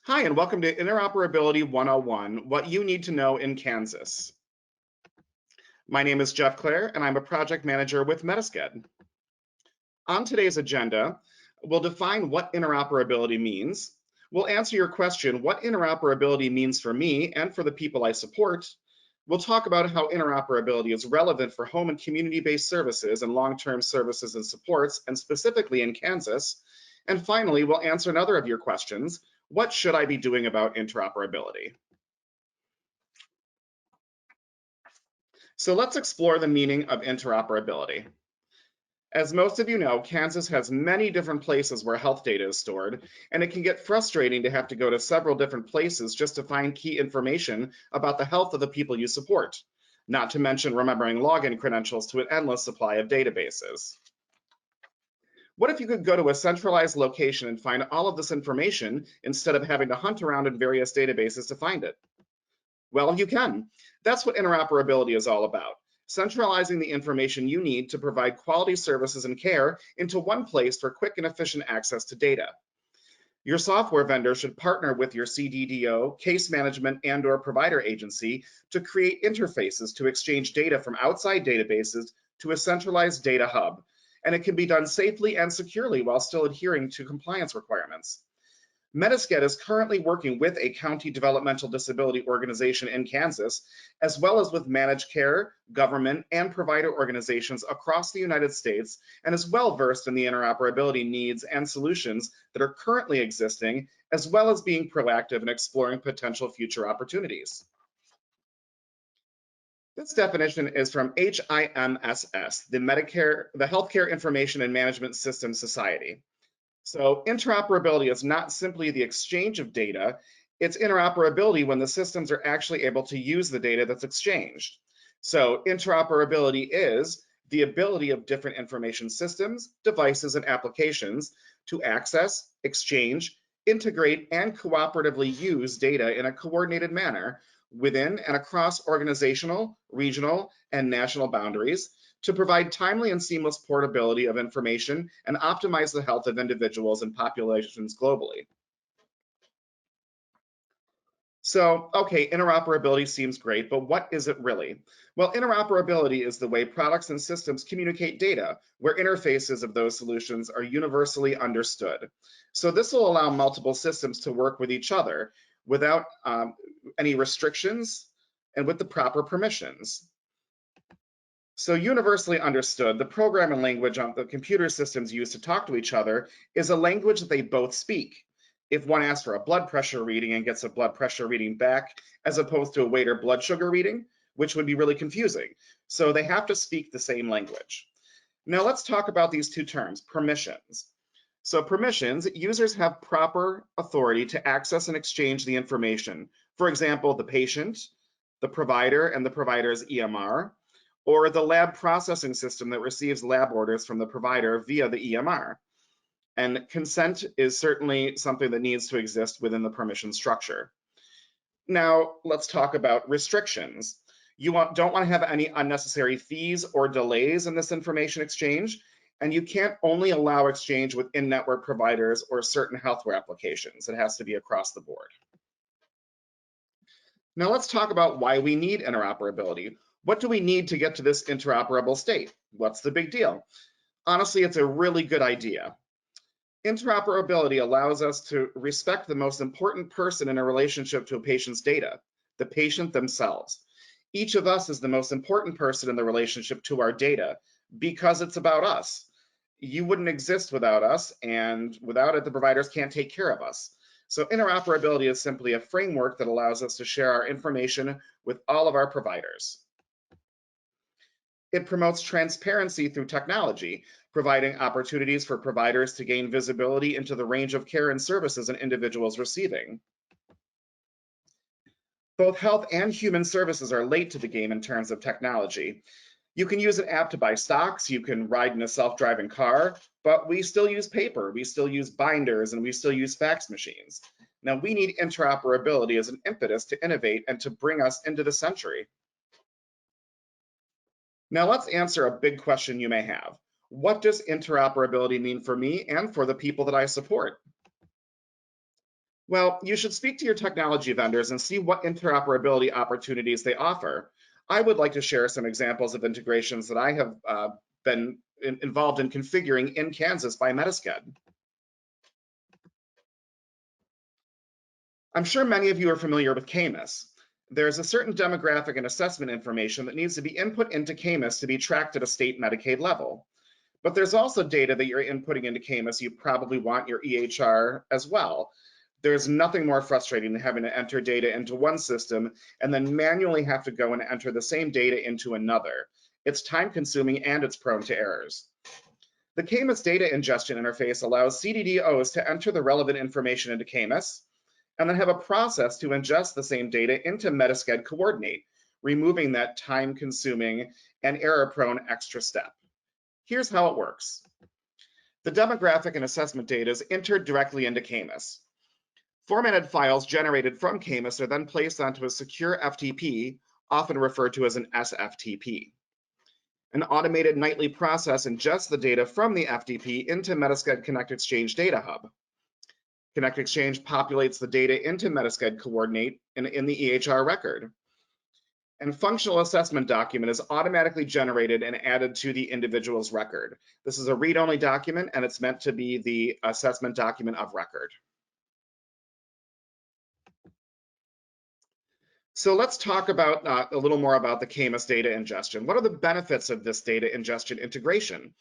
Hi, and welcome to Interoperability 101, What You Need to Know in Kansas. My name is Jeff Clare, and I'm a project manager with MediSked. On today's agenda, we'll define what interoperability means. We'll answer your question, what interoperability means for me and for the people I support. We'll talk about how interoperability is relevant for home and community-based services and long-term services and supports, and specifically in Kansas. And finally, we'll answer another of your questions. What should I be doing about interoperability? So let's explore the meaning of interoperability. As most of you know, Kansas has many different places where health data is stored, and it can get frustrating to have to go to several different places just to find key information about the health of the people you support, not to mention remembering login credentials to an endless supply of databases. What if you could go to a centralized location and find all of this information instead of having to hunt around in various databases to find it? Well, you can. That's what interoperability is all about. Centralizing the information you need to provide quality services and care into one place for quick and efficient access to data. Your software vendor should partner with your CDDO, case management, and/or provider agency to create interfaces to exchange data from outside databases to a centralized data hub. And it can be done safely and securely while still adhering to compliance requirements. MediSked is currently working with a county developmental disability organization in Kansas, as well as with managed care, government, and provider organizations across the United States, and is well versed in the interoperability needs and solutions that are currently existing, as well as being proactive in exploring potential future opportunities. This definition is from HIMSS, the Healthcare Information and Management Systems Society. So interoperability is not simply the exchange of data, it's interoperability when the systems are actually able to use the data that's exchanged. So interoperability is the ability of different information systems, devices, and applications to access, exchange, integrate, and cooperatively use data in a coordinated manner within and across organizational, regional, and national boundaries to provide timely and seamless portability of information and optimize the health of individuals and populations globally. So, okay, interoperability seems great, but what is it really? Well, interoperability is the way products and systems communicate data, where interfaces of those solutions are universally understood. So this will allow multiple systems to work with each other without any restrictions and with the proper permissions. So universally understood, the programming language on the computer systems use to talk to each other is a language that they both speak. If one asks for a blood pressure reading and gets a blood pressure reading back, as opposed to a weight or blood sugar reading, which would be really confusing. So they have to speak the same language. Now let's talk about these two terms, permissions. So permissions, users have proper authority to access and exchange the information. For example, the patient, the provider and the provider's EMR, or the lab processing system that receives lab orders from the provider via the EMR. And consent is certainly something that needs to exist within the permission structure. Now, let's talk about restrictions. You don't want to have any unnecessary fees or delays in this information exchange, and you can't only allow exchange with in-network providers or certain healthcare applications. It has to be across the board. Now let's talk about why we need interoperability. What do we need to get to this interoperable state? What's the big deal? Honestly, it's a really good idea. Interoperability allows us to respect the most important person in a relationship to a patient's data, the patient themselves. Each of us is the most important person in the relationship to our data because it's about us. You wouldn't exist without us, and without it, the providers can't take care of us. So interoperability is simply a framework that allows us to share our information with all of our providers. It promotes transparency through technology, providing opportunities for providers to gain visibility into the range of care and services an individual is receiving. Both health and human services are late to the game in terms of technology. You can use an app to buy stocks, you can ride in a self-driving car, but we still use paper, we still use binders, and we still use fax machines. Now we need interoperability as an impetus to innovate and to bring us into the century. Now let's answer a big question you may have. What does interoperability mean for me and for the people that I support? Well, you should speak to your technology vendors and see what interoperability opportunities they offer. I would like to share some examples of integrations that I have been involved in configuring in Kansas by MediSked. I'm sure many of you are familiar with CAMUS. There's a certain demographic and assessment information that needs to be input into CAMUS to be tracked at a state Medicaid level. But there's also data that you're inputting into CAMUS you probably want your EHR as well. There's nothing more frustrating than having to enter data into one system and then manually have to go and enter the same data into another. It's time consuming and it's prone to errors. The CAMUS data ingestion interface allows CDDOs to enter the relevant information into CAMUS and then have a process to ingest the same data into MediSked Coordinate, removing that time consuming and error prone extra step. Here's how it works. The demographic and assessment data is entered directly into CAMUS. Formatted files generated from CAMUS are then placed onto a secure FTP, often referred to as an SFTP. An automated nightly process ingests the data from the FTP into MediSked Connect Exchange Data Hub. Connect Exchange populates the data into MediSked Coordinate in the EHR record. And functional assessment document is automatically generated and added to the individual's record. This is a read-only document and it's meant to be the assessment document of record. So let's talk about a little more about the CAMUS data ingestion. What are the benefits of this data ingestion integration?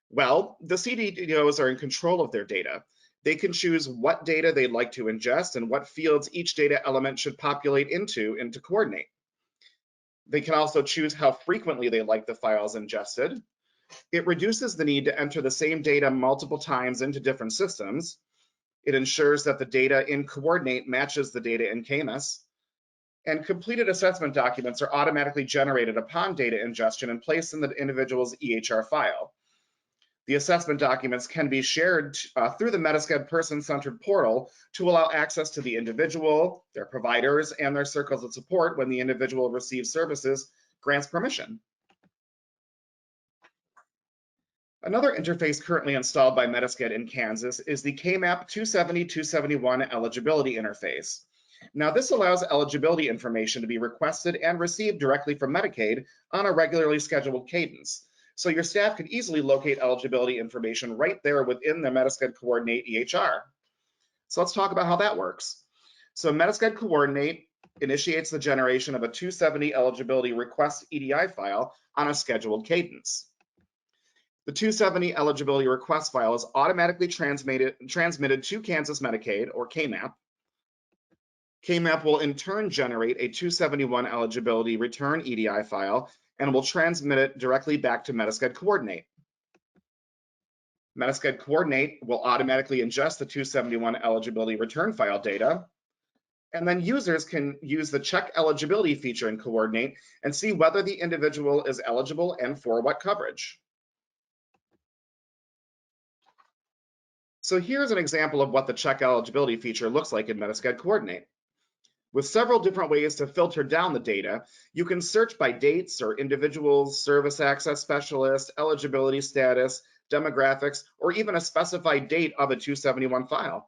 Well, the CDDOs are in control of their data. They can choose what data they'd like to ingest and what fields each data element should populate into Coordinate. They can also choose how frequently they like the files ingested. It reduces the need to enter the same data multiple times into different systems. It ensures that the data in Coordinate matches the data in CAMUS. And completed assessment documents are automatically generated upon data ingestion and placed in the individual's EHR file. The assessment documents can be shared through the MediSked person-centered portal to allow access to the individual, their providers, and their circles of support when the individual receives services, grants permission. Another interface currently installed by MediSked in Kansas is the KMAP 270-271 eligibility interface. Now, this allows eligibility information to be requested and received directly from Medicaid on a regularly scheduled cadence. So your staff can easily locate eligibility information right there within the MediSked Coordinate EHR. So let's talk about how that works. So MediSked Coordinate initiates the generation of a 270 eligibility request EDI file on a scheduled cadence. The 270 eligibility request file is automatically transmitted to Kansas Medicaid, or KMAP. KMAP will in turn generate a 271 eligibility return EDI file and will transmit it directly back to MediSked Coordinate. MediSked Coordinate will automatically ingest the 271 eligibility return file data, and then users can use the check eligibility feature in Coordinate and see whether the individual is eligible and for what coverage. So here's an example of what the check eligibility feature looks like in MediSked Coordinate. With several different ways to filter down the data, you can search by dates or individuals, service access specialist, eligibility status, demographics, or even a specified date of a 271 file.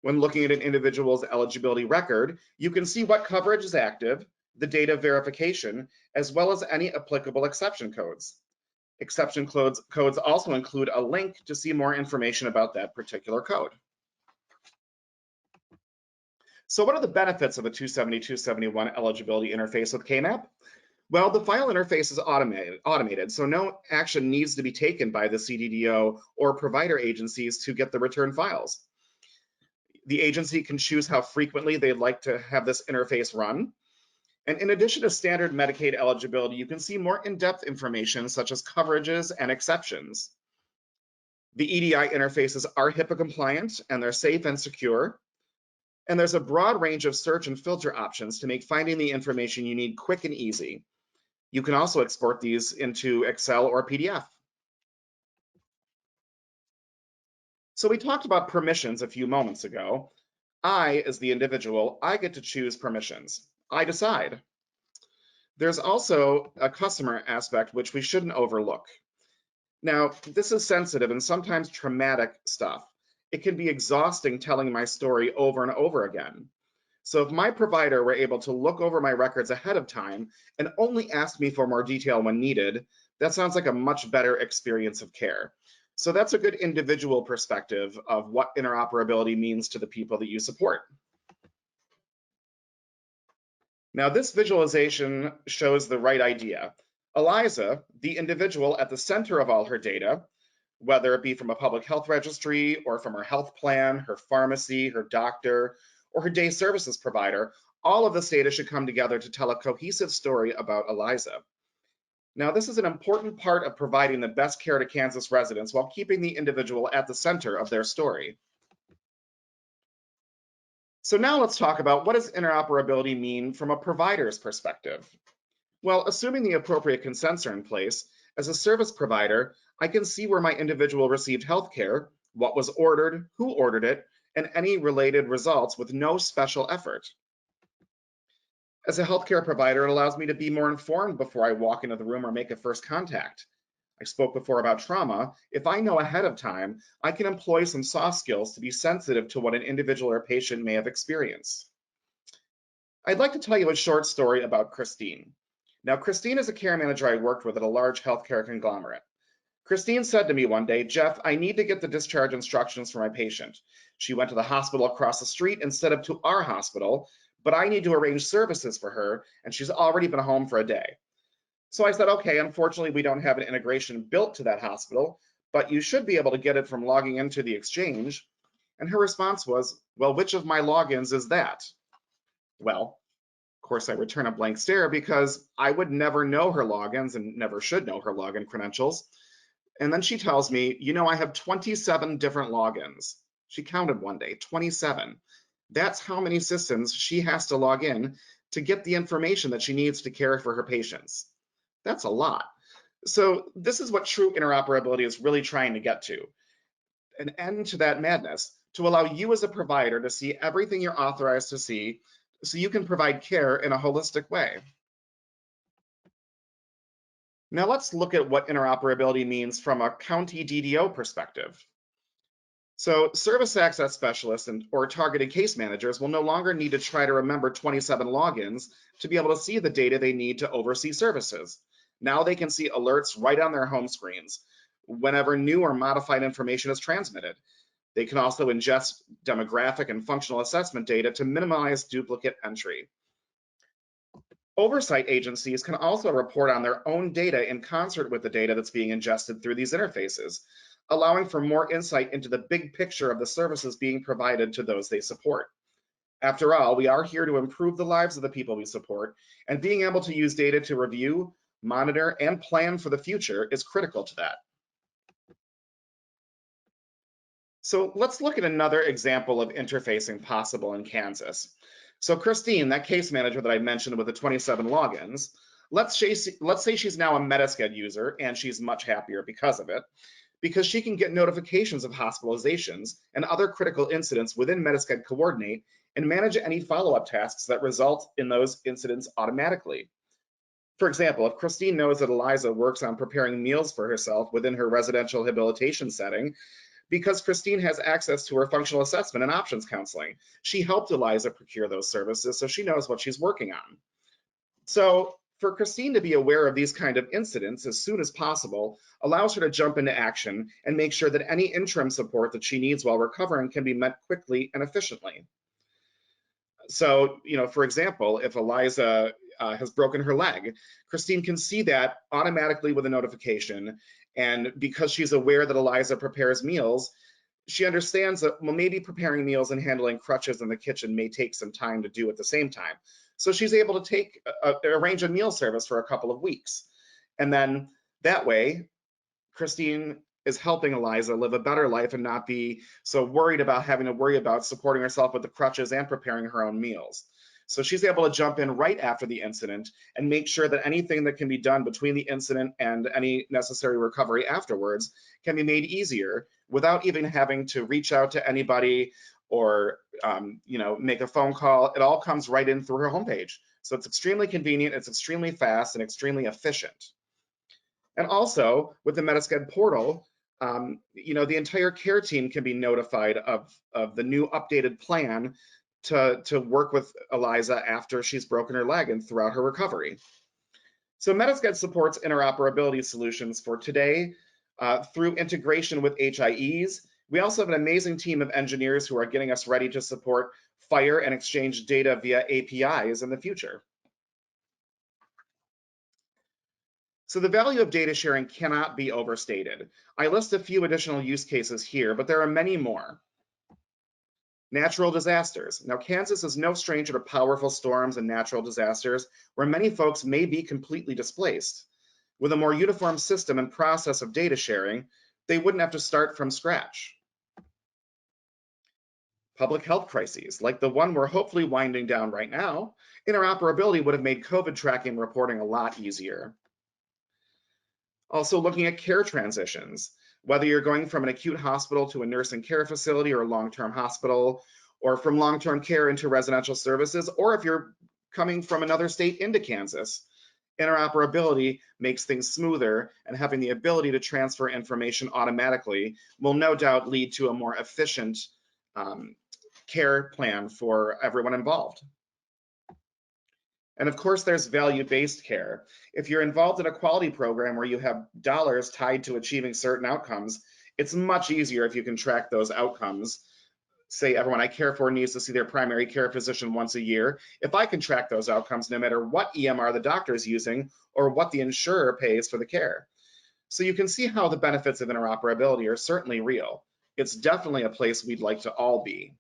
When looking at an individual's eligibility record, you can see what coverage is active, the date of verification, as well as any applicable exception codes. Exception codes also include a link to see more information about that particular code. So what are the benefits of a 270-271 eligibility interface with KMAP? Well, the file interface is automated, so no action needs to be taken by the CDDO or provider agencies to get the return files. The agency can choose how frequently they'd like to have this interface run. And in addition to standard Medicaid eligibility, you can see more in-depth information such as coverages and exceptions. The EDI interfaces are HIPAA compliant and they're safe and secure. And there's a broad range of search and filter options to make finding the information you need quick and easy. You can also export these into Excel or PDF. So we talked about permissions a few moments ago. I, as the individual, I get to choose permissions. I decide. There's also a customer aspect which we shouldn't overlook. Now, this is sensitive and sometimes traumatic stuff. it can be exhausting telling my story over and over again. So if my provider were able to look over my records ahead of time and only ask me for more detail when needed, that sounds like a much better experience of care. So that's a good individual perspective of what interoperability means to the people that you support. Now, this visualization shows the right idea. Eliza, the individual at the center of all her data, whether it be from a public health registry or from her health plan, her pharmacy, her doctor, or her day services provider, all of this data should come together to tell a cohesive story about Eliza. Now, this is an important part of providing the best care to Kansas residents while keeping the individual at the center of their story. So now let's talk about, what does interoperability mean from a provider's perspective? Well, assuming the appropriate consents are in place, as a service provider, I can see where my individual received healthcare, what was ordered, who ordered it, and any related results with no special effort. As a healthcare provider, it allows me to be more informed before I walk into the room or make a first contact. I spoke before about trauma. If I know ahead of time, I can employ some soft skills to be sensitive to what an individual or patient may have experienced. I'd like to tell you a short story about Christine. Now, Christine is a care manager I worked with at a large healthcare conglomerate. Christine said to me one day, "Jeff, I need to get the discharge instructions for my patient. She went to the hospital across the street instead of to our hospital, but I need to arrange services for her, and she's already been home for a day." So I said, "Okay, unfortunately, we don't have an integration built to that hospital, but you should be able to get it from logging into the exchange." And her response was, "Well, which of my logins is that?" Well, of course, I return a blank stare because I would never know her logins and never should know her login credentials. And then she tells me, "I have 27 different logins." She counted one day, 27. That's how many systems she has to log in to get the information that she needs to care for her patients. That's a lot. So this is what true interoperability is really trying to get to: an end to that madness, to allow you as a provider to see everything you're authorized to see so you can provide care in a holistic way. Now let's look at what interoperability means from a county DDO perspective. So service access specialists or targeted case managers will no longer need to try to remember 27 logins to be able to see the data they need to oversee services. Now they can see alerts right on their home screens whenever new or modified information is transmitted. They can also ingest demographic and functional assessment data to minimize duplicate entry. Oversight agencies can also report on their own data in concert with the data that's being ingested through these interfaces, allowing for more insight into the big picture of the services being provided to those they support. After all, we are here to improve the lives of the people we support, and being able to use data to review, monitor, and plan for the future is critical to that. So let's look at another example of interfacing possible in Kansas. So Christine, that case manager that I mentioned with the 27 logins, let's say she's now a MediSked user, and she's much happier because of it, because she can get notifications of hospitalizations and other critical incidents within MediSked Coordinate and manage any follow-up tasks that result in those incidents automatically. For example, if Christine knows that Eliza works on preparing meals for herself within her residential habilitation setting, because Christine has access to her functional assessment and options counseling, she helped Eliza procure those services, so she knows what she's working on. So for Christine to be aware of these kind of incidents as soon as possible allows her to jump into action and make sure that any interim support that she needs while recovering can be met quickly and efficiently. So, for example, if Eliza has broken her leg, Christine can see that automatically with a notification. And because she's aware that Eliza prepares meals, she understands that, well, maybe preparing meals and handling crutches in the kitchen may take some time to do at the same time. So she's able to arrange a meal service for a couple of weeks. And then that way, Christine is helping Eliza live a better life and not be so worried about having to worry about supporting herself with the crutches and preparing her own meals. So she's able to jump in right after the incident and make sure that anything that can be done between the incident and any necessary recovery afterwards can be made easier without even having to reach out to anybody or make a phone call. It all comes right in through her homepage. So it's extremely convenient, it's extremely fast, and extremely efficient. And also with the MediSked portal, The entire care team can be notified of the new updated plan to work with Eliza after she's broken her leg and throughout her recovery. So MediSked supports interoperability solutions for today through integration with HIEs. We also have an amazing team of engineers who are getting us ready to support FHIR and exchange data via APIs in the future. So the value of data sharing cannot be overstated. I list a few additional use cases here, but there are many more. Natural disasters. Now, Kansas is no stranger to powerful storms and natural disasters where many folks may be completely displaced. With a more uniform system and process of data sharing, they wouldn't have to start from scratch. Public health crises, like the one we're hopefully winding down right now, interoperability would have made COVID tracking and reporting a lot easier. Also looking at care transitions, whether you're going from an acute hospital to a nursing care facility or a long-term hospital, or from long-term care into residential services, or if you're coming from another state into Kansas, interoperability makes things smoother, and having the ability to transfer information automatically will no doubt lead to a more efficient care plan for everyone involved. And of course, there's value-based care. If you're involved in a quality program where you have dollars tied to achieving certain outcomes, it's much easier if you can track those outcomes. Say everyone I care for needs to see their primary care physician once a year. If I can track those outcomes, no matter what EMR the doctor is using or what the insurer pays for the care. So you can see how the benefits of interoperability are certainly real. It's definitely a place we'd like to all be.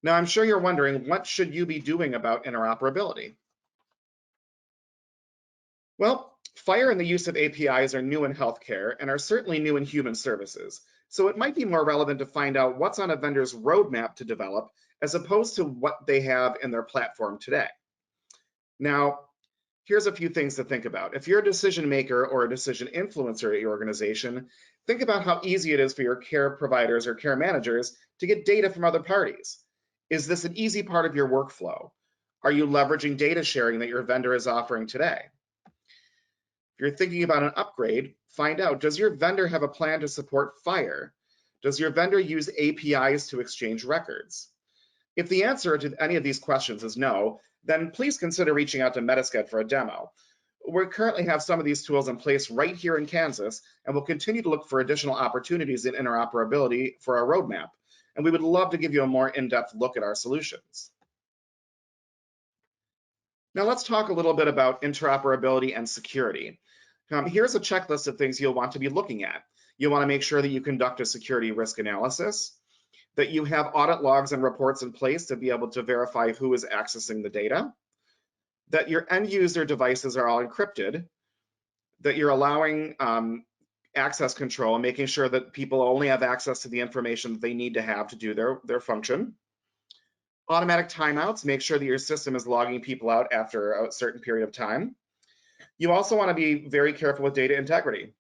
Now, I'm sure you're wondering, what should you be doing about interoperability? Well, FHIR and the use of APIs are new in healthcare and are certainly new in human services. So it might be more relevant to find out what's on a vendor's roadmap to develop as opposed to what they have in their platform today. Now, here's a few things to think about. If you're a decision maker or a decision influencer at your organization, think about how easy it is for your care providers or care managers to get data from other parties. Is this an easy part of your workflow? Are you leveraging data sharing that your vendor is offering today? If you're thinking about an upgrade, find out, does your vendor have a plan to support FHIR? Does your vendor use APIs to exchange records? If the answer to any of these questions is no, then please consider reaching out to MediSked for a demo. We currently have some of these tools in place right here in Kansas, and we'll continue to look for additional opportunities in interoperability for our roadmap. And we would love to give you a more in-depth look at our solutions. Now let's talk a little bit about interoperability and security. Here's a checklist of things you'll want to be looking at. You want to make sure that you conduct a security risk analysis, that you have audit logs and reports in place to be able to verify who is accessing the data, that your end user devices are all encrypted, that you're allowing access control and making sure that people only have access to the information that they need to have to do their function. Automatic timeouts, make sure that your system is logging people out after a certain period of time. You also want to be very careful with data integrity.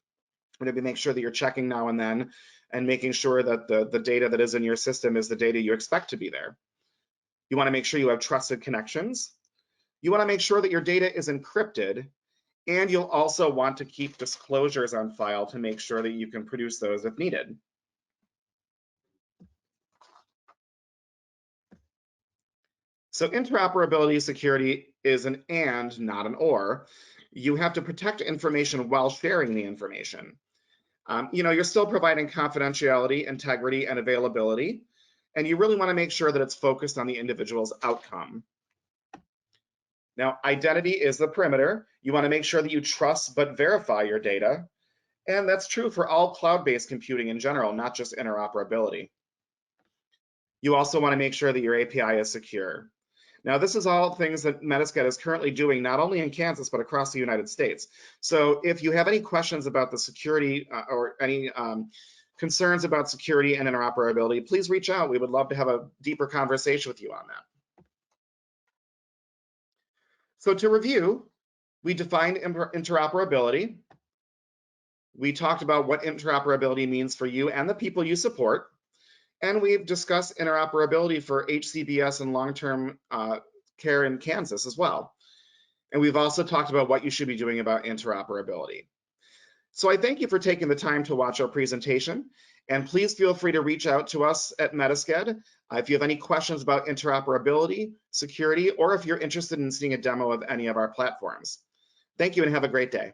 Maybe make sure that you're checking now and then and making sure that the data that is in your system is the data you expect to be there. You want to make sure you have trusted connections. You want to make sure that your data is encrypted, and you'll also want to keep disclosures on file to make sure that you can produce those if needed. So interoperability security is an and, not an or. You have to protect information while sharing the information. You're still providing confidentiality, integrity, and availability, and you really want to make sure that it's focused on the individual's outcome. Now, identity is the perimeter. You want to make sure that you trust but verify your data, and that's true for all cloud-based computing in general, not just interoperability. You also want to make sure that your API is secure. Now, this is all things that MediSked is currently doing, not only in Kansas, but across the United States. So if you have any questions about the security or any concerns about security and interoperability, please reach out. We would love to have a deeper conversation with you on that. So to review, we defined interoperability. We talked about what interoperability means for you and the people you support. And we've discussed interoperability for HCBS and long-term care in Kansas as well. And we've also talked about what you should be doing about interoperability. So I thank you for taking the time to watch our presentation, and please feel free to reach out to us at MediSked if you have any questions about interoperability, security, or if you're interested in seeing a demo of any of our platforms. Thank you and have a great day.